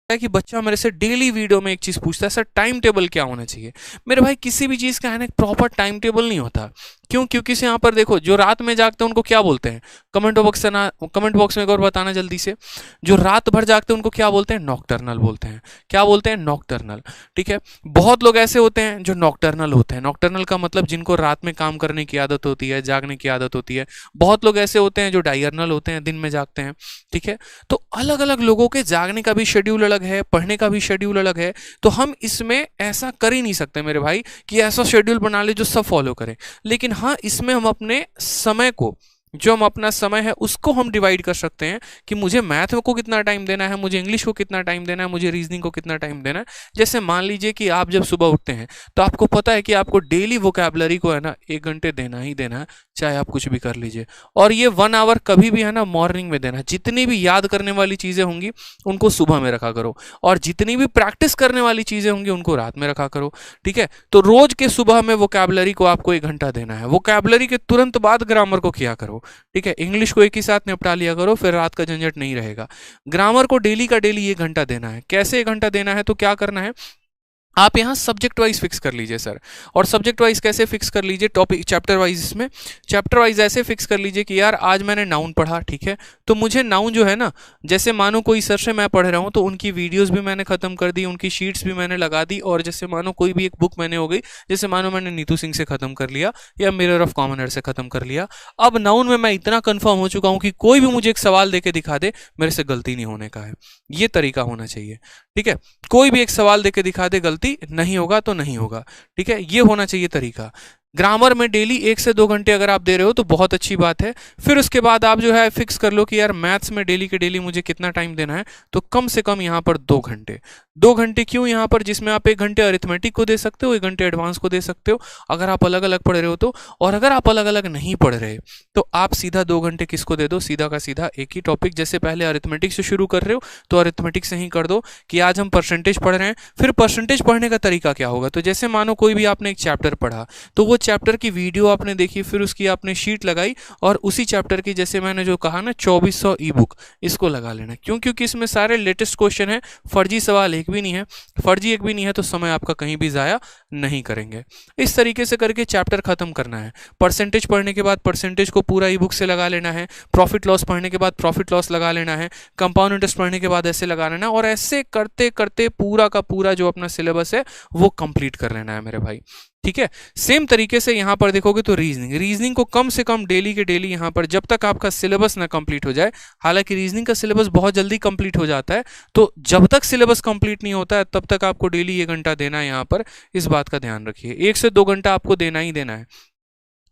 है कि बच्चा मेरे से डेली वीडियो में एक चीज पूछता है, सर टाइम टेबल क्या होना चाहिए। मेरे भाई किसी भी चीज का है ना एक प्रॉपर टाइम टेबल नहीं होता। क्यों? क्योंकि से यहाँ पर देखो, जो रात में जागते हैं उनको क्या बोलते हैं, कमेंट बॉक्स में एक और बताना जल्दी से। जो रात भर जागते हैं उनको क्या बोलते हैं? नॉकटर्नल बोलते हैं। क्या बोलते हैं? नॉकटर्नल। ठीक है। बहुत लोग ऐसे होते हैं जो नॉकटर्नल होते हैं। नॉकटर्नल का मतलब जिनको रात में काम करने की आदत होती है, जागने की आदत होती है। बहुत लोग ऐसे होते हैं जो डायर्नल होते हैं, दिन में जागते हैं। ठीक है। तो अलग अलग लोगों के जागने का भी शेड्यूल अलग है, पढ़ने का भी शेड्यूल अलग है। तो हम इसमें ऐसा कर ही नहीं सकते मेरे भाई कि ऐसा शेड्यूल बना ले जो सब फॉलो करें। लेकिन हाँ, इसमें हम अपने समय को, जो हम अपना समय है उसको हम डिवाइड कर सकते हैं कि मुझे मैथ को कितना टाइम देना है, मुझे इंग्लिश को कितना टाइम देना है, मुझे रीजनिंग को कितना टाइम देना है। जैसे मान लीजिए कि आप जब सुबह उठते हैं तो आपको पता है कि आपको डेली वोकैबुलरी को है ना 1 घंटे देना ही देना है, चाहे आप कुछ भी कर लीजिए। और ये 1 आवर कभी भी है ना मॉर्निंग में देना है। जितनी भी याद करने वाली चीजें होंगी उनको सुबह में रखा करो, और जितनी भी प्रैक्टिस करने वाली चीजें होंगी उनको रात में रखा करो। ठीक है। तो रोज के सुबह में वोकैबुलरी को आपको 1 घंटा देना है। वोकैबुलरी के तुरंत बाद ग्रामर को किया करो। ठीक है। इंग्लिश को एक ही साथ निपटा लिया करो, फिर रात का झंझट नहीं रहेगा। ग्रामर को डेली का डेली 1 घंटा देना है। कैसे 1 घंटा देना है? तो क्या करना है, आप यहां सब्जेक्ट वाइज फिक्स कर लीजिए सर। और सब्जेक्ट वाइज कैसे फिक्स कर लीजिए? Topic chapter wise. इसमें चैप्टर वाइज ऐसे फिक्स कर लीजिए कि यार आज मैंने नाउन पढ़ा, ठीक है, तो मुझे नाउन जो है ना, जैसे मानो कोई सर से मैं पढ़ रहा हूं तो उनकी वीडियोस भी मैंने खत्म कर दी, उनकी शीट्स भी मैंने लगा दी। और जैसे मानो कोई भी एक बुक मैंने हो गई, जैसे मानो मैंने नीतू सिंह से खत्म कर लिया या मिरर ऑफ कॉमन एयर से खत्म कर लिया। अब नाउन में मैं इतना कंफर्म हो चुका हूं कि कोई भी मुझे एक सवाल देके दिखा दे, मेरे से गलती नहीं होने का है। ये तरीका होना चाहिए। ठीक है। कोई भी एक सवाल देके दिखा दे, गलती नहीं होगा तो नहीं होगा। ठीक है। ये होना चाहिए तरीका। ग्रामर में डेली 1 से 2 घंटे अगर आप दे रहे हो तो बहुत अच्छी बात है। फिर उसके बाद आप जो है फिक्स कर लो कि यार मैथ्स में डेली के डेली मुझे कितना टाइम देना है, तो कम से कम यहाँ पर 2 घंटे। 2 घंटे क्यों यहाँ पर? जिसमें आप 1 घंटे अरिथमेटिक को दे सकते हो, 1 घंटे एडवांस को दे सकते हो अगर आप अलग अलग पढ़ रहे हो तो। और अगर आप अलग अलग नहीं पढ़ रहे तो आप सीधा 2 घंटे किसको दे दो? सीधा का सीधा एक ही टॉपिक। जैसे पहले अरिथमेटिक से शुरू कर रहे हो तो अरिथमेटिक से ही कर दो कि आज हम परसेंटेज पढ़ रहे हैं। फिर परसेंटेज पढ़ने का तरीका क्या होगा? तो जैसे मानो कोई भी आपने एक चैप्टर पढ़ा, तो वो चैप्टर की वीडियो आपने देखी, फिर उसकी आपने शीट लगाई, और उसी चैप्टर की जैसे मैंने जो कहा ना 2400 ई बुक, इसको लगा लेना। क्यों? क्योंकि इसमें सारे लेटेस्ट क्वेश्चन है, फर्जी सवाल एक भी नहीं है। फर्जी एक भी नहीं है तो समय आपका कहीं भी जाया नहीं करेंगे। इस तरीके से करके चैप्टर खत्म करना है। परसेंटेज पढ़ने के बाद परसेंटेज को पूरा ई बुक से लगा लेना है। प्रॉफिट लॉस पढ़ने के बाद प्रॉफिट लॉस लगा लेना है। कंपाउंड इंटरेस्ट पढ़ने के बाद ऐसे लगा लेना है। और ऐसे करते करते पूरा का पूरा जो अपना सिलेबस है वो कंप्लीट कर लेना है मेरे भाई। ठीक है। सेम तरीके से यहां पर देखोगे तो रीजनिंग को कम से कम डेली के डेली यहां पर, जब तक आपका सिलेबस ना कंप्लीट हो जाए। हालांकि रीजनिंग का सिलेबस बहुत जल्दी कंप्लीट हो जाता है, तो जब तक सिलेबस कंप्लीट नहीं होता है तब तक आपको डेली 1 घंटा देना है। यहां पर इस बात का ध्यान रखिए, 1 से 2 घंटा आपको देना ही देना है।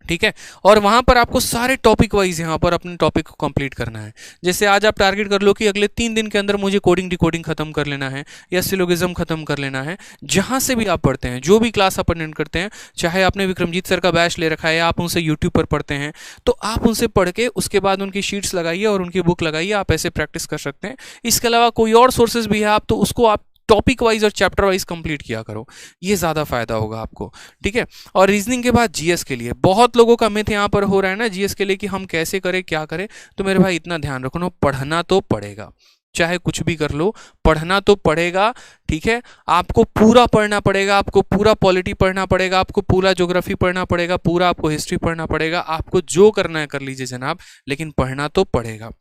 ठीक है। और वहां पर आपको सारे टॉपिक वाइज यहां पर अपने टॉपिक को कंप्लीट करना है। जैसे आज आप टारगेट कर लो कि अगले 3 दिन के अंदर मुझे कोडिंग डिकोडिंग खत्म कर लेना है या सिलोगिज्म खत्म कर लेना है। जहां से भी आप पढ़ते हैं, जो भी क्लास आप अटेंड करते हैं, चाहे आपने विक्रमजीत सर का बैच ले रखा है या आप उनसे यूट्यूब पर पढ़ते हैं, तो आप उनसे पढ़ के उसके बाद उनकी शीट्स लगाइए और उनकी बुक लगाइए। आप ऐसे प्रैक्टिस कर सकते हैं। इसके अलावा कोई और सोर्सेज भी है आप तो उसको आप टॉपिक वाइज और चैप्टर वाइज कंप्लीट किया करो, ये ज्यादा फायदा होगा आपको। ठीक है। और रीजनिंग के बाद जीएस के लिए बहुत लोगों का मिथ यहां पर हो रहा है ना जीएस के लिए कि हम कैसे करें क्या करें। तो मेरे भाई इतना ध्यान रखो ना, पढ़ना तो पड़ेगा, चाहे कुछ भी कर लो, पढ़ना तो पड़ेगा। ठीक है। आपको पूरा पढ़ना पड़ेगा, आपको पूरा पॉलिटी पढ़ना पड़ेगा, आपको पूरा ज्योग्राफी पढ़ना पड़ेगा, पूरा आपको हिस्ट्री पढ़ना पड़ेगा। आपको जो करना है कर लीजिए जनाब, लेकिन पढ़ना तो पड़ेगा।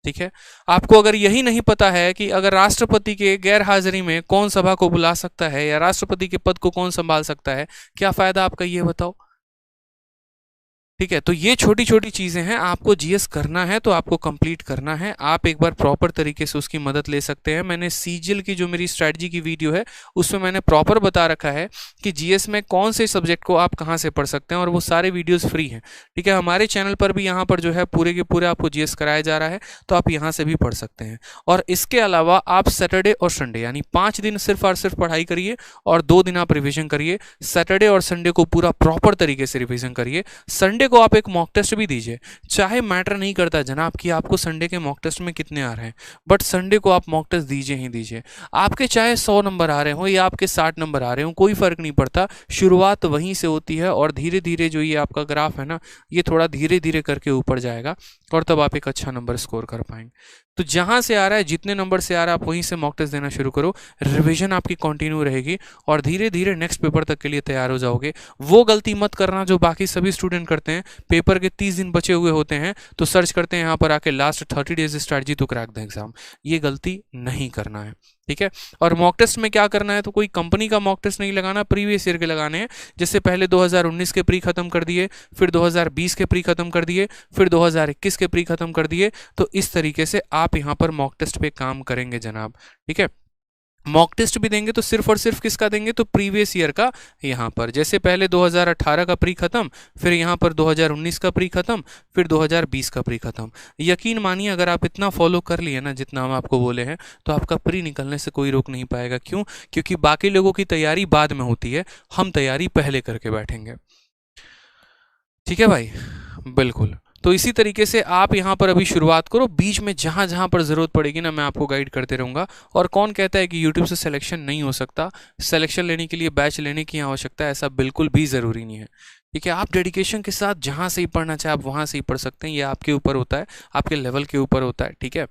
ठीक है। आपको अगर यही नहीं पता है कि अगर राष्ट्रपति के गैर हाजिरी में कौन सभा को बुला सकता है या राष्ट्रपति के पद को कौन संभाल सकता है, क्या फायदा आपका, ये बताओ। ठीक है। तो ये छोटी छोटी चीजें हैं, आपको जीएस करना है तो आपको कंप्लीट करना है। आप एक बार प्रॉपर तरीके से उसकी मदद ले सकते हैं। मैंने सीजीएल की जो मेरी स्ट्रेटजी की वीडियो है उसमें मैंने प्रॉपर बता रखा है कि जीएस में कौन से सब्जेक्ट को आप कहां से पढ़ सकते हैं, और वो सारे वीडियोस फ्री हैं। ठीक है। हमारे चैनल पर भी यहाँ पर जो है पूरे के पूरे आपको जीएस कराया जा रहा है, तो आप यहाँ से भी पढ़ सकते हैं। और इसके अलावा आप सैटरडे और संडे यानी 5 दिन सिर्फ और सिर्फ पढ़ाई करिए और 2 दिन आप रिविजन करिए। सैटरडे और संडे को पूरा प्रॉपर तरीके से रिविजन करिए। संडे को आप एक मॉक टेस्ट भी दीजिए। चाहे मैटर नहीं करता जनाब कि आपको संडे के मॉक टेस्ट में कितने आ रहे हैं, बट संडे को आप मॉक टेस्ट दीजिए ही दीजिए। आपके चाहे 100 नंबर आ रहे हो या आपके 60 नंबर आ रहे हो, कोई फर्क नहीं पड़ता। शुरुआत वहीं से होती है और धीरे धीरे जो ये आपका ग्राफ है ना, ये थोड़ा धीरे धीरे करके ऊपर जाएगा और तब आप एक अच्छा नंबर स्कोर कर पाएंगे। तो जहां से आ रहा है, जितने नंबर से आ रहा है, आप वहीं से मॉक टेस्ट देना शुरू करो। रिवीजन आपकी कंटिन्यू रहेगी और धीरे धीरे नेक्स्ट पेपर तक के लिए तैयार हो जाओगे। वो गलती मत करना जो बाकी सभी स्टूडेंट करते हैं, पेपर के 30 दिन बचे हुए होते हैं तो सर्च करते हैं यहाँ पर आके last 30 days strategy to crack the exam. ये गलती नहीं करना है, ठीक है। और मॉक टेस्ट में क्या करना है, तो कोई कंपनी का मॉक टेस्ट नहीं लगाना, प्रीवियस ईयर के लगाने हैं। जैसे पहले 2019 के प्री खत्म कर दिए, फिर 2020 के प्री खत्म कर दिए, फिर 2021 के प्री खत्म कर दिए। तो इस तरीके से आप यहाँ पर मॉक टेस्ट पे काम करेंगे जनाब, ठीक है। मॉक टेस्ट भी देंगे तो सिर्फ और सिर्फ किसका देंगे, तो प्रीवियस ईयर का। यहाँ पर जैसे पहले 2018 का प्री खत्म, फिर यहाँ पर 2019 का प्री खत्म, फिर 2020 का प्री खत्म। यकीन मानिए अगर आप इतना फॉलो कर लिए ना जितना हम आपको बोले हैं, तो आपका प्री निकलने से कोई रोक नहीं पाएगा। क्यों? क्योंकि बाकी लोगों की तैयारी बाद में होती है, हम तैयारी पहले करके बैठेंगे, ठीक है भाई, बिल्कुल। तो इसी तरीके से आप यहाँ पर अभी शुरुआत करो, बीच में जहाँ जहाँ पर ज़रूरत पड़ेगी ना मैं आपको गाइड करते रहूँगा। और कौन कहता है कि यूट्यूब से सिलेक्शन नहीं हो सकता, सिलेक्शन लेने के लिए बैच लेने की आवश्यकता है, ऐसा बिल्कुल भी ज़रूरी नहीं है, ठीक है। आप डेडिकेशन के साथ जहाँ से ही पढ़ना चाहे आप वहाँ से ही पढ़ सकते हैं, ये आपके ऊपर होता है, आपके लेवल के ऊपर होता है, ठीक है।